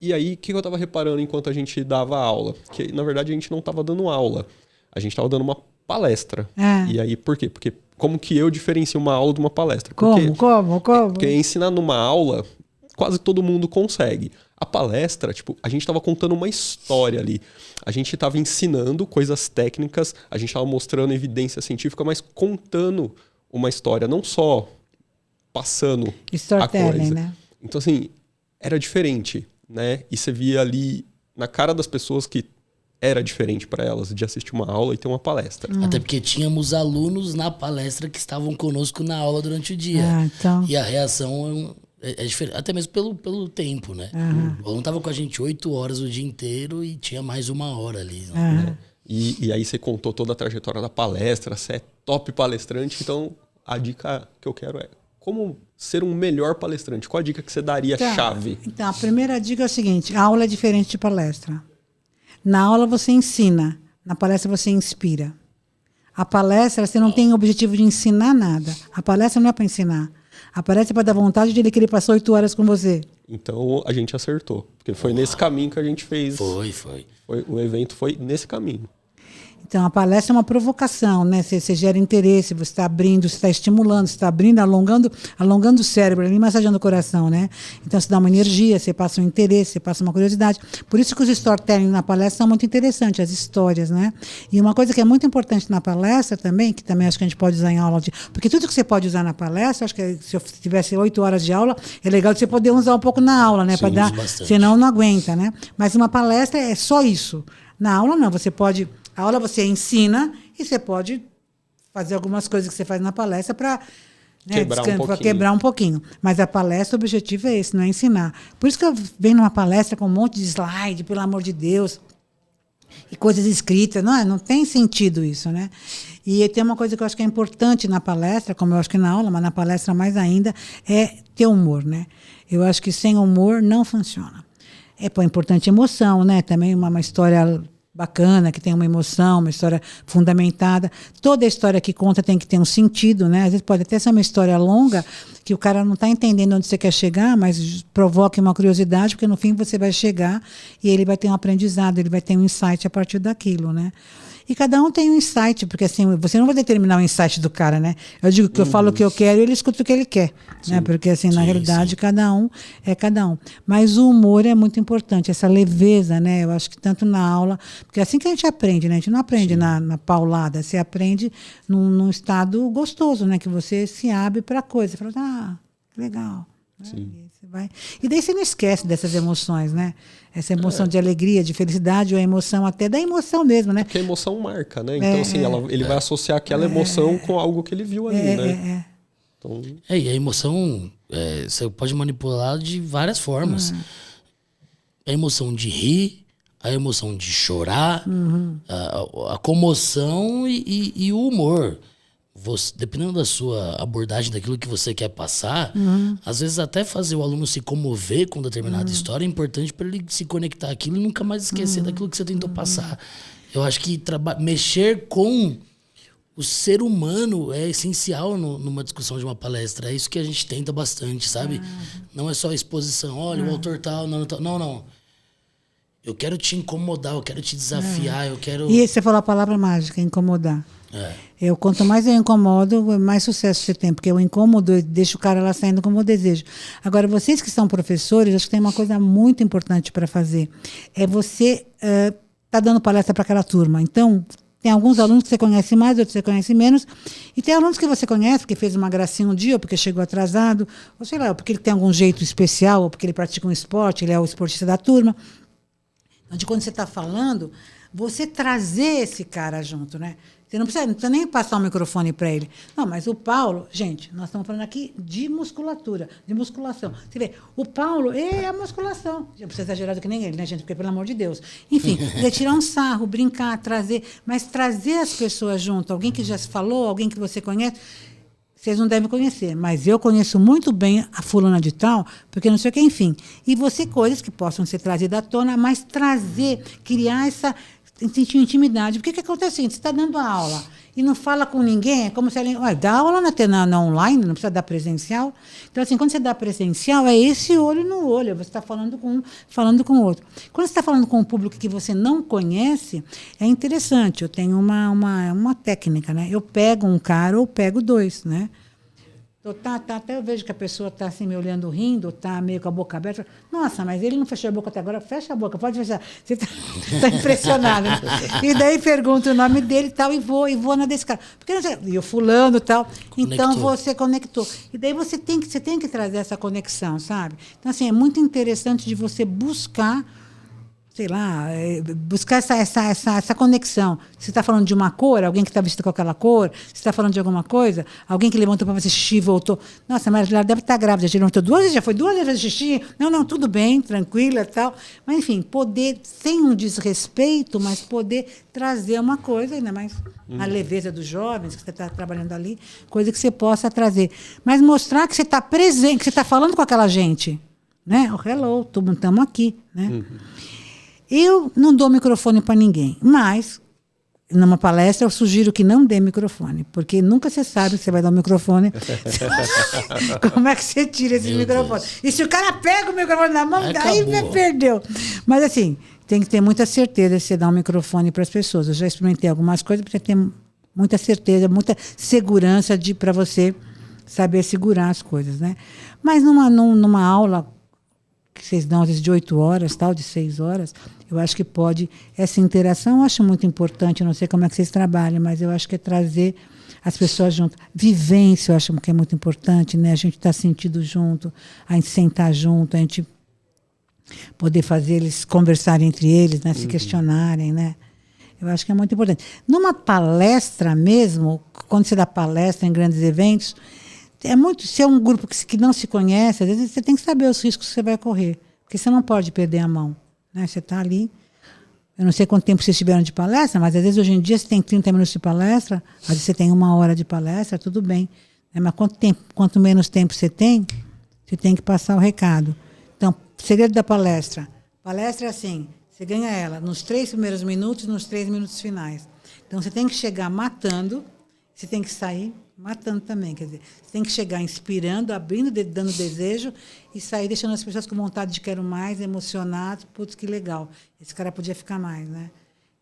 E aí, o que eu tava reparando enquanto a gente dava aula? Que, na verdade, a gente não tava dando aula. A gente tava dando uma palestra. E aí, por quê? Porque como que eu diferencio uma aula de uma palestra? Porque, Como? Porque ensinar numa aula, quase todo mundo consegue. A palestra, tipo, a gente tava contando uma história ali. A gente tava ensinando coisas técnicas, a gente tava mostrando evidência científica, mas contando uma história, não só passando a coisa. Né? Então, assim, era diferente, né? E você via ali na cara das pessoas que era diferente para elas de assistir uma aula e ter uma palestra. Até porque tínhamos alunos na palestra que estavam conosco na aula durante o dia. Então... E a reação é diferente, até mesmo pelo tempo, né? O aluno estava com a gente 8 horas o dia inteiro e tinha mais 1 hora ali. Né? E aí você contou toda a trajetória da palestra, você é top palestrante, então a dica que eu quero é como ser um melhor palestrante. Qual a dica que você daria chave? Então, a primeira dica é o seguinte, a aula é diferente de palestra. Na aula você ensina, na palestra você inspira. A palestra, você não tem o objetivo de ensinar nada. A palestra não é para ensinar. A palestra é para dar vontade de ele que ele passou 8 horas com você. Então a gente acertou. Porque foi nesse caminho que a gente fez. Foi. O evento foi nesse caminho. Então, a palestra é uma provocação, né? Você gera interesse, você está abrindo, você está estimulando, você está abrindo, alongando o cérebro, ali, massageando o coração, né? Então, você dá uma energia, você passa um interesse, você passa uma curiosidade. Por isso que os storytelling na palestra são muito interessantes, as histórias, né? E uma coisa que é muito importante na palestra também, que também acho que a gente pode usar em aula, porque tudo que você pode usar na palestra, acho que se eu tivesse 8 horas de aula, é legal de você poder usar um pouco na aula, né? Sim, dar, senão não aguenta, né? Mas uma palestra é só isso. Na aula, não, você pode... A aula você ensina e você pode fazer algumas coisas que você faz na palestra para quebrar um pouquinho. Mas a palestra, o objetivo é esse, não é ensinar. Por isso que eu venho numa palestra com um monte de slide, pelo amor de Deus, e coisas escritas. Não tem sentido isso, né? E tem uma coisa que eu acho que é importante na palestra, como eu acho que na aula, mas na palestra mais ainda, é ter humor, né? Eu acho que sem humor não funciona. É importante emoção, né? Também uma história... bacana, que tem uma emoção, uma história fundamentada. Toda história que conta tem que ter um sentido, né? Às vezes pode até ser uma história longa, que o cara não está entendendo onde você quer chegar, mas provoque uma curiosidade, porque no fim você vai chegar e ele vai ter um aprendizado, ele vai ter um insight a partir daquilo, né? E cada um tem um insight, porque assim, você não vai determinar o insight do cara, né? Eu digo que eu falo o que eu quero e ele escuta o que ele quer, né? Porque assim, na realidade, cada um é cada um. Mas o humor é muito importante, essa leveza, né? Eu acho que tanto na aula, porque é assim que a gente aprende, né? A gente não aprende na paulada, você aprende num estado gostoso, né? Que você se abre para coisa, você fala, que legal. Sim. E daí você não esquece dessas emoções, né? Essa emoção de alegria, de felicidade, ou a emoção até da emoção mesmo, né? Porque a emoção marca, né? Então, assim, ele vai associar aquela emoção com algo que ele viu ali, né? Então... E a emoção, você pode manipular de várias formas. A emoção de rir, a emoção de chorar, a comoção e o humor. Dependendo da sua abordagem daquilo que você quer passar, às vezes até fazer o aluno se comover com determinada história é importante para ele se conectar àquilo e nunca mais esquecer daquilo que você tentou passar. Eu acho que mexer com o ser humano é essencial numa discussão de uma palestra. É isso que a gente tenta bastante, sabe? Não é só a exposição, olha, o autor tal, não. Eu quero te incomodar, eu quero te desafiar, eu quero... E você falou a palavra mágica, incomodar. Quanto mais eu incomodo, mais sucesso você tem, porque eu incomodo e deixo o cara lá saindo como eu desejo. Agora, vocês que são professores, acho que tem uma coisa muito importante para fazer. É você tá dando palestra para aquela turma. Então, tem alguns alunos que você conhece mais, outros que você conhece menos. E tem alunos que você conhece, porque fez uma gracinha um dia, ou porque chegou atrasado, ou sei lá, ou porque ele tem algum jeito especial, ou porque ele pratica um esporte, ele é o esportista da turma. Então, de quando você está falando, você trazer esse cara junto, né? Você não precisa nem passar o microfone para ele. Não, mas o Paulo... Gente, nós estamos falando aqui de musculatura, de musculação. Você vê, o Paulo é a musculação. Já precisa exagerar que nem ele, né, gente? Porque, pelo amor de Deus. Enfim, tirar um sarro, brincar, trazer... Mas trazer as pessoas junto. Alguém que já se falou, alguém que você conhece... Vocês não devem conhecer, mas eu conheço muito bem a fulana de tal, porque não sei o que, enfim. E você, coisas que possam ser trazidas à tona, mas criar essa... sentir intimidade. Porque o que acontece é o seguinte, você está dando a aula e não fala com ninguém, é como se ela... Dá aula na online, não precisa dar presencial. Então, assim, quando você dá presencial, é esse olho no olho, você está falando com um, falando com o outro. Quando você está falando com um público que você não conhece, é interessante. Eu tenho uma técnica, né? Eu pego um cara ou pego dois, né? Até eu vejo que a pessoa está assim, me olhando, rindo, está meio com a boca aberta. Nossa, mas ele não fechou a boca até agora. Fecha a boca, pode fechar. Você está impressionado. Né? E daí pergunto o nome dele e tal, e vou na desse cara. Porque e o fulano e tal. Conectou. Então você conectou. E daí você tem que trazer essa conexão, sabe? Então, assim, é muito interessante de você buscar, sei lá, buscar essa conexão. Você está falando de uma cor, alguém que está vestido com aquela cor, você está falando de alguma coisa, alguém que levantou para fazer xixi e voltou. Nossa, mas ela deve estar grávida, já levantou 2 vezes, já foi 2 vezes fazer xixi. Não, tudo bem, tranquila e tal. Mas, enfim, poder, sem um desrespeito, mas poder trazer uma coisa, ainda mais a leveza dos jovens, que você está trabalhando ali, coisa que você possa trazer. Mas mostrar que você está presente, que você está falando com aquela gente. Né? Hello, estamos aqui. Né? Eu não dou microfone para ninguém, mas numa palestra eu sugiro que não dê microfone, porque nunca você sabe se você vai dar um microfone. Como é que você tira esse microfone? Deus. E se o cara pega o microfone na mão, aí perdeu. Mas assim, tem que ter muita certeza de você dar um microfone para as pessoas. Eu já experimentei algumas coisas para você ter muita certeza, muita segurança para você saber segurar as coisas, né? Mas numa aula que vocês dão, às vezes, de 8 horas, tal, de 6 horas, eu acho que pode... Essa interação eu acho muito importante, eu não sei como é que vocês trabalham, mas eu acho que é trazer as pessoas junto. Vivência, eu acho que é muito importante, né? A gente estar sentido junto, a gente sentar junto, a gente poder fazer eles conversarem entre eles, né? Se questionarem, né? Eu acho que é muito importante. Numa palestra mesmo, quando você dá palestra em grandes eventos, se é um grupo que não se conhece, às vezes você tem que saber os riscos que você vai correr, porque você não pode perder a mão. Né? Você está ali, eu não sei quanto tempo vocês tiveram de palestra, mas às vezes hoje em dia você tem 30 minutos de palestra, às vezes você tem 1 hora de palestra, tudo bem. Né? Mas quanto menos tempo você tem que passar o recado. Então, segredo da palestra. Palestra é assim, você ganha ela nos 3 primeiros minutos e nos 3 minutos finais. Então, você tem que chegar matando, você tem que sair matando também, quer dizer, você tem que chegar inspirando, abrindo, dando desejo e sair deixando as pessoas com vontade de quero mais, emocionados, putz, que legal, esse cara podia ficar mais, né?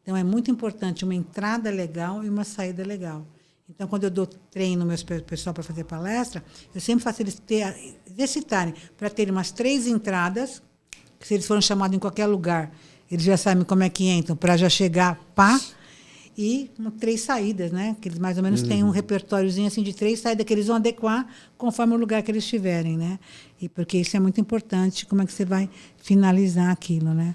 Então, é muito importante uma entrada legal e uma saída legal. Então, quando eu treino meus pessoal para fazer palestra, eu sempre faço eles exercitarem para terem umas 3 entradas, que se eles forem chamados em qualquer lugar, eles já sabem como é que entram, para já chegar, e 3 saídas, né? Que eles mais ou menos têm um repertóriozinho assim de 3 saídas que eles vão adequar conforme o lugar que eles estiverem, né? E porque isso é muito importante, como é que você vai finalizar aquilo, né?